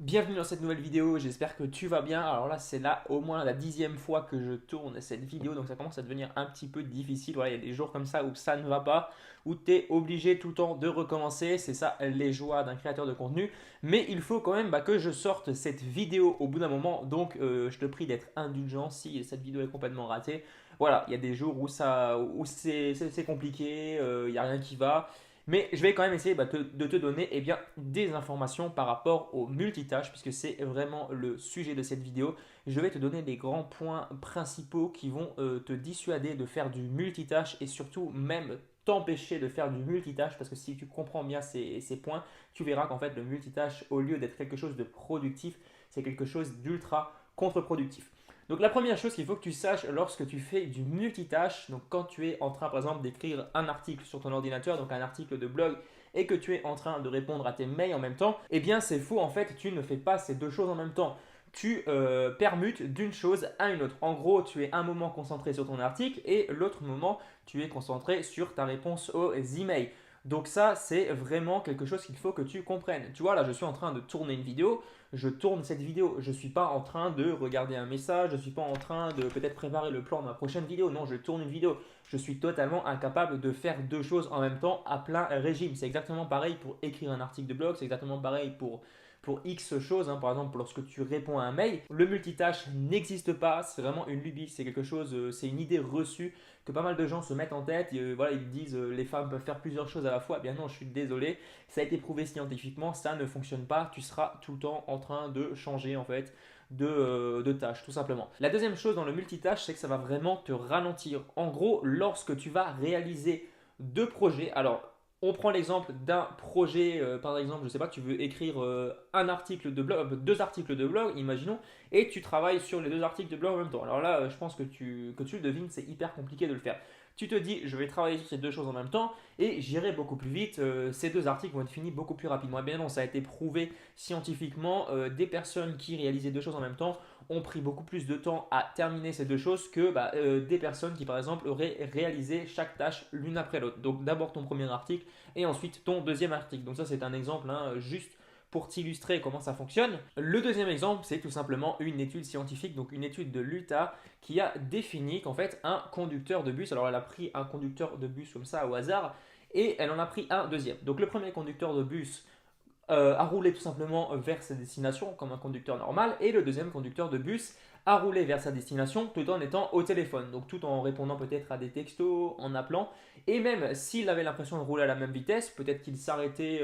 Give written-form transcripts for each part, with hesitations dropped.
Bienvenue dans cette nouvelle vidéo, j'espère que tu vas bien. Alors là, c'est là au moins la 10e fois que je tourne cette vidéo, donc ça commence à devenir un petit peu difficile. Voilà, il y a des jours comme ça où ça ne va pas, où tu es obligé tout le temps de recommencer. C'est ça les joies d'un créateur de contenu. Mais il faut quand même que je sorte cette vidéo au bout d'un moment, donc je te prie d'être indulgent si cette vidéo est complètement ratée. Voilà, il y a des jours où c'est compliqué, il n'y a rien qui va. Mais je vais quand même essayer de te donner des informations par rapport au multitâche, puisque c'est vraiment le sujet de cette vidéo. Je vais te donner les grands points principaux qui vont te dissuader de faire du multitâche et surtout même t'empêcher de faire du multitâche, parce que si tu comprends bien ces points, tu verras qu'en fait le multitâche, au lieu d'être quelque chose de productif, c'est quelque chose d'ultra contre-productif. Donc la première chose qu'il faut que tu saches lorsque tu fais du multitâche, donc quand tu es en train par exemple d'écrire un article sur ton ordinateur, donc un article de blog, et que tu es en train de répondre à tes mails en même temps, eh bien c'est faux en fait, tu ne fais pas ces deux choses en même temps. Tu permutes d'une chose à une autre. En gros, tu es un moment concentré sur ton article et l'autre moment, tu es concentré sur ta réponse aux emails. Donc ça, c'est vraiment quelque chose qu'il faut que tu comprennes. Tu vois, là, je suis en train de tourner une vidéo, je tourne cette vidéo. Je ne suis pas en train de regarder un message, je ne suis pas en train de peut-être préparer le plan de ma prochaine vidéo. Non, je tourne une vidéo. Je suis totalement incapable de faire deux choses en même temps à plein régime. C'est exactement pareil pour écrire un article de blog, c'est exactement pareil pour X choses, hein. Par exemple, lorsque tu réponds à un mail, le multitâche n'existe pas, c'est vraiment une lubie, c'est quelque chose, c'est une idée reçue que pas mal de gens se mettent en tête. Et, voilà, ils disent les femmes peuvent faire plusieurs choses à la fois. Eh bien non, je suis désolé, ça a été prouvé scientifiquement, ça ne fonctionne pas. Tu seras tout le temps en train de changer en fait de tâche, tout simplement. La deuxième chose dans le multitâche, c'est que ça va vraiment te ralentir. En gros, lorsque tu vas réaliser deux projets, alors on prend l'exemple d'un projet, par exemple, je ne sais pas, tu veux écrire un article de blog, deux articles de blog, imaginons, et tu travailles sur les deux articles de blog en même temps. Alors là, je pense que tu le devines, c'est hyper compliqué de le faire. Tu te dis, je vais travailler sur ces deux choses en même temps et j'irai beaucoup plus vite. Ces deux articles vont être finis beaucoup plus rapidement. Eh bien non, ça a été prouvé scientifiquement. Des personnes qui réalisaient deux choses en même temps ont pris beaucoup plus de temps à terminer ces deux choses que des personnes qui, par exemple, auraient réalisé chaque tâche l'une après l'autre. Donc d'abord ton premier article et ensuite ton deuxième article. Donc ça, c'est un exemple hein, juste pour t'illustrer comment ça fonctionne. Le deuxième exemple, c'est tout simplement une étude scientifique, donc une étude de l'Utah qui a défini qu'en fait un conducteur de bus, alors elle a pris un conducteur de bus comme ça au hasard et elle en a pris un deuxième. Donc le premier conducteur de bus a roulé tout simplement vers sa destination comme un conducteur normal et le deuxième conducteur de bus a roulé vers sa destination tout en étant au téléphone, donc tout en répondant peut-être à des textos, en appelant. Et même s'il avait l'impression de rouler à la même vitesse, peut-être qu'il s'arrêtait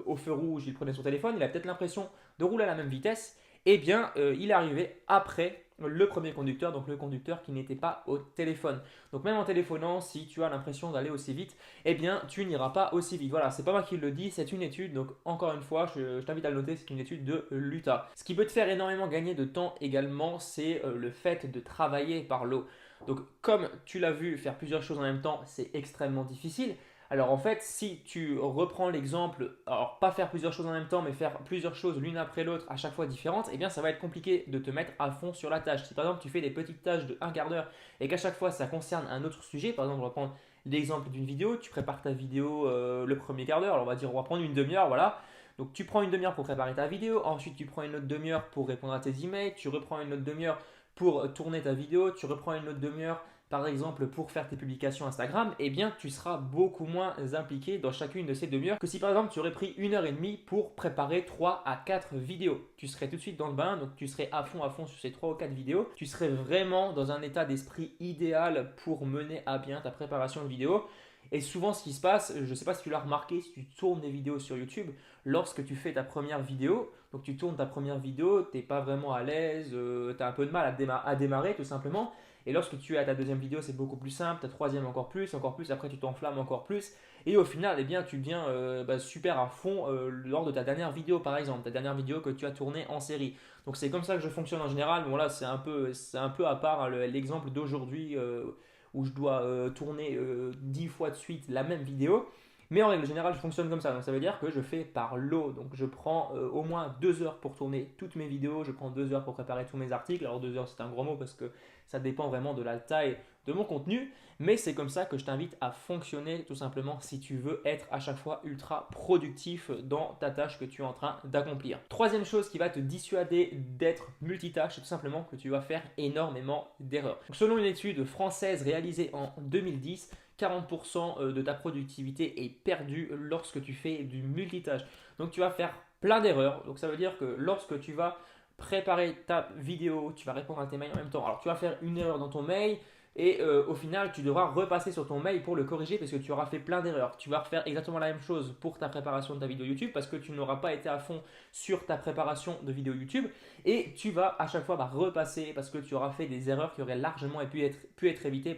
au feu rouge, il prenait son téléphone, il a peut-être l'impression de rouler à la même vitesse, eh bien il est arrivé après le premier conducteur, donc le conducteur qui n'était pas au téléphone. Donc même en téléphonant, si tu as l'impression d'aller aussi vite, eh bien tu n'iras pas aussi vite. Voilà, c'est pas moi qui le dis, c'est une étude. Donc encore une fois, je t'invite à le noter, c'est une étude de l'Utah. Ce qui peut te faire énormément gagner de temps également, c'est le fait de travailler par l'eau. Donc comme tu l'as vu, faire plusieurs choses en même temps, c'est extrêmement difficile. Alors en fait, si tu reprends l'exemple, alors pas faire plusieurs choses en même temps, mais faire plusieurs choses l'une après l'autre à chaque fois différentes, eh bien ça va être compliqué de te mettre à fond sur la tâche. Si par exemple tu fais des petites tâches de un quart d'heure et qu'à chaque fois ça concerne un autre sujet, par exemple on va prendre l'exemple d'une vidéo, tu prépares ta vidéo le premier quart d'heure, alors on va prendre une demi-heure, voilà. Donc tu prends une demi-heure pour préparer ta vidéo, ensuite tu prends une autre demi-heure pour répondre à tes emails, tu reprends une autre demi-heure pour tourner ta vidéo, tu reprends une autre demi-heure par exemple pour faire tes publications Instagram, eh bien tu seras beaucoup moins impliqué dans chacune de ces demi-heures que si par exemple tu aurais pris une heure et demie pour préparer 3 à 4 vidéos. Tu serais tout de suite dans le bain, donc tu serais à fond sur ces 3 ou 4 vidéos. Tu serais vraiment dans un état d'esprit idéal pour mener à bien ta préparation de vidéo. Et souvent, ce qui se passe, je ne sais pas si tu l'as remarqué, si tu tournes des vidéos sur YouTube, lorsque tu fais ta première vidéo, donc tu tournes ta première vidéo, tu n'es pas vraiment à l'aise, tu as un peu de mal à démarrer tout simplement. Et lorsque tu es à ta deuxième vidéo, c'est beaucoup plus simple, ta troisième encore plus, après tu t'enflammes encore plus. Et au final, eh bien, tu deviens super à fond lors de ta dernière vidéo par exemple, ta dernière vidéo que tu as tournée en série. Donc c'est comme ça que je fonctionne en général. Bon là, c'est un peu à part hein, l'exemple d'aujourd'hui où je dois tourner 10 fois de suite la même vidéo. Mais en règle générale, je fonctionne comme ça. Donc ça veut dire que je fais par lot. Donc je prends au moins 2 heures pour tourner toutes mes vidéos. Je prends 2 heures pour préparer tous mes articles. Alors 2 heures, c'est un gros mot parce que ça dépend vraiment de la taille de mon contenu. Mais c'est comme ça que je t'invite à fonctionner tout simplement si tu veux être à chaque fois ultra productif dans ta tâche que tu es en train d'accomplir. Troisième chose qui va te dissuader d'être multitâche, c'est tout simplement que tu vas faire énormément d'erreurs. Donc, selon une étude française réalisée en 2010, 40% de ta productivité est perdue lorsque tu fais du multitâche. Donc tu vas faire plein d'erreurs. Donc ça veut dire que lorsque tu vas préparer ta vidéo, tu vas répondre à tes mails en même temps. Alors tu vas faire une erreur dans ton mail et au final tu devras repasser sur ton mail pour le corriger parce que tu auras fait plein d'erreurs. Tu vas refaire exactement la même chose pour ta préparation de ta vidéo YouTube parce que tu n'auras pas été à fond sur ta préparation de vidéo YouTube et tu vas à chaque fois repasser parce que tu auras fait des erreurs qui auraient largement pu être évitées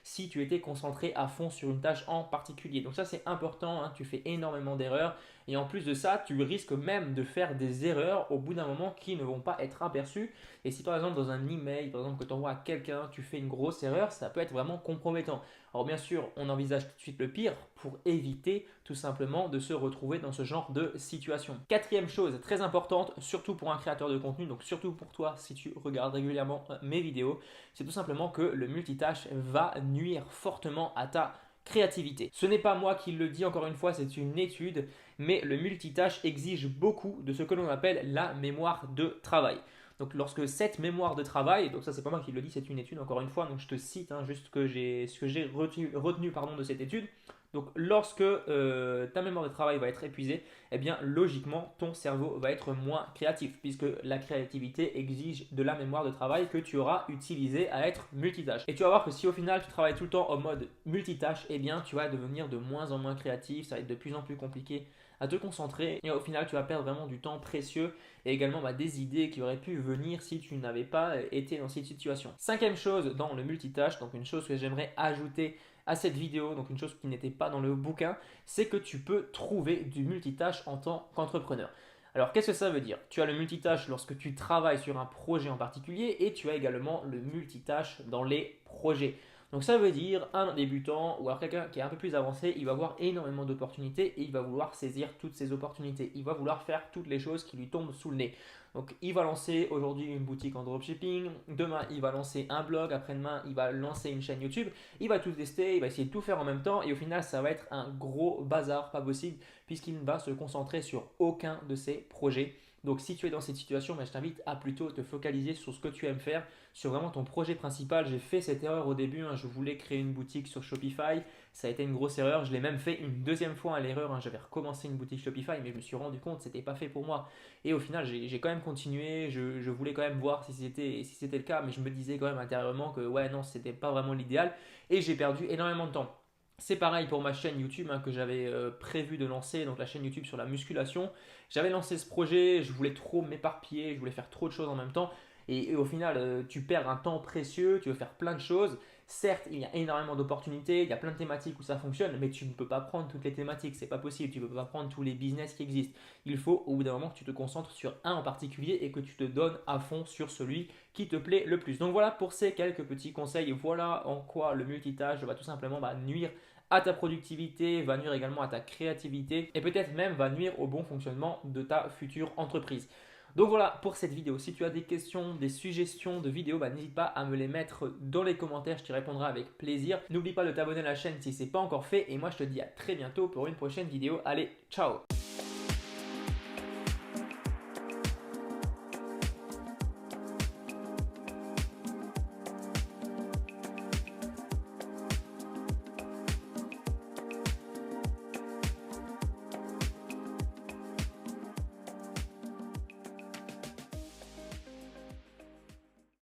si tu étais concentré à fond sur une tâche en particulier. Donc ça c'est important, hein, tu fais énormément d'erreurs et en plus de ça tu risques même de faire des erreurs au bout d'un moment qui ne vont pas être aperçues. Et si par exemple dans un email, par exemple que tu envoies à quelqu'un, tu fais une grosse erreur, ça peut être vraiment compromettant. Alors bien sûr, on envisage tout de suite le pire pour éviter tout simplement de se retrouver dans ce genre de situation. Quatrième chose très importante, surtout pour un créateur de contenu, donc surtout pour toi si tu regardes régulièrement mes vidéos, c'est tout simplement que le multitâche va nuire fortement à ta créativité. Ce n'est pas moi qui le dis, encore une fois, c'est une étude, mais le multitâche exige beaucoup de ce que l'on appelle la mémoire de travail. Donc lorsque cette mémoire de travail, donc ça c'est pas moi qui le dis, c'est une étude encore une fois, donc je te cite juste ce que j'ai retenu de cette étude. Donc lorsque ta mémoire de travail va être épuisée, eh bien logiquement ton cerveau va être moins créatif puisque la créativité exige de la mémoire de travail que tu auras utilisée à être multitâche. Et tu vas voir que si au final tu travailles tout le temps en mode multitâche, eh bien tu vas devenir de moins en moins créatif, ça va être de plus en plus compliqué à te concentrer et au final tu vas perdre vraiment du temps précieux et également des idées qui auraient pu venir si tu n'avais pas été dans cette situation. Cinquième chose dans le multitâche, donc une chose que j'aimerais ajouter à cette vidéo, donc une chose qui n'était pas dans le bouquin, c'est que tu peux trouver du multitâche en tant qu'entrepreneur. Alors qu'est-ce que ça veut dire? Tu as le multitâche lorsque tu travailles sur un projet en particulier et tu as également le multitâche dans les projets. Donc ça veut dire un débutant ou alors quelqu'un qui est un peu plus avancé, il va avoir énormément d'opportunités et il va vouloir saisir toutes ces opportunités. Il va vouloir faire toutes les choses qui lui tombent sous le nez. Donc il va lancer aujourd'hui une boutique en dropshipping, demain il va lancer un blog, après-demain il va lancer une chaîne YouTube, il va tout tester, il va essayer de tout faire en même temps et au final ça va être un gros bazar pas possible puisqu'il ne va se concentrer sur aucun de ses projets. Donc si tu es dans cette situation, je t'invite à plutôt te focaliser sur ce que tu aimes faire, sur vraiment ton projet principal. J'ai fait cette erreur au début, je voulais créer une boutique sur Shopify, ça a été une grosse erreur, je l'ai même fait une deuxième fois à l'erreur, j'avais recommencé une boutique Shopify mais je me suis rendu compte que ce n'était pas fait pour moi. Et au final j'ai quand même continué, je voulais quand même voir si c'était le cas, mais je me disais quand même intérieurement que ouais non, c'était pas vraiment l'idéal et j'ai perdu énormément de temps. C'est pareil pour ma chaîne YouTube que j'avais prévu de lancer, donc la chaîne YouTube sur la musculation. J'avais lancé ce projet, je voulais trop m'éparpiller, je voulais faire trop de choses en même temps. Et au final, tu perds un temps précieux, tu veux faire plein de choses. Certes, il y a énormément d'opportunités, il y a plein de thématiques où ça fonctionne, mais tu ne peux pas prendre toutes les thématiques, c'est pas possible. Tu ne peux pas prendre tous les business qui existent. Il faut au bout d'un moment que tu te concentres sur un en particulier et que tu te donnes à fond sur celui qui te plaît le plus. Donc voilà pour ces quelques petits conseils. Voilà en quoi le multitâche va tout simplement nuire à ta productivité, va nuire également à ta créativité et peut-être même va nuire au bon fonctionnement de ta future entreprise. Donc voilà pour cette vidéo. Si tu as des questions, des suggestions de vidéos, n'hésite pas à me les mettre dans les commentaires, je t'y répondrai avec plaisir. N'oublie pas de t'abonner à la chaîne si ce n'est pas encore fait et moi je te dis à très bientôt pour une prochaine vidéo. Allez, ciao!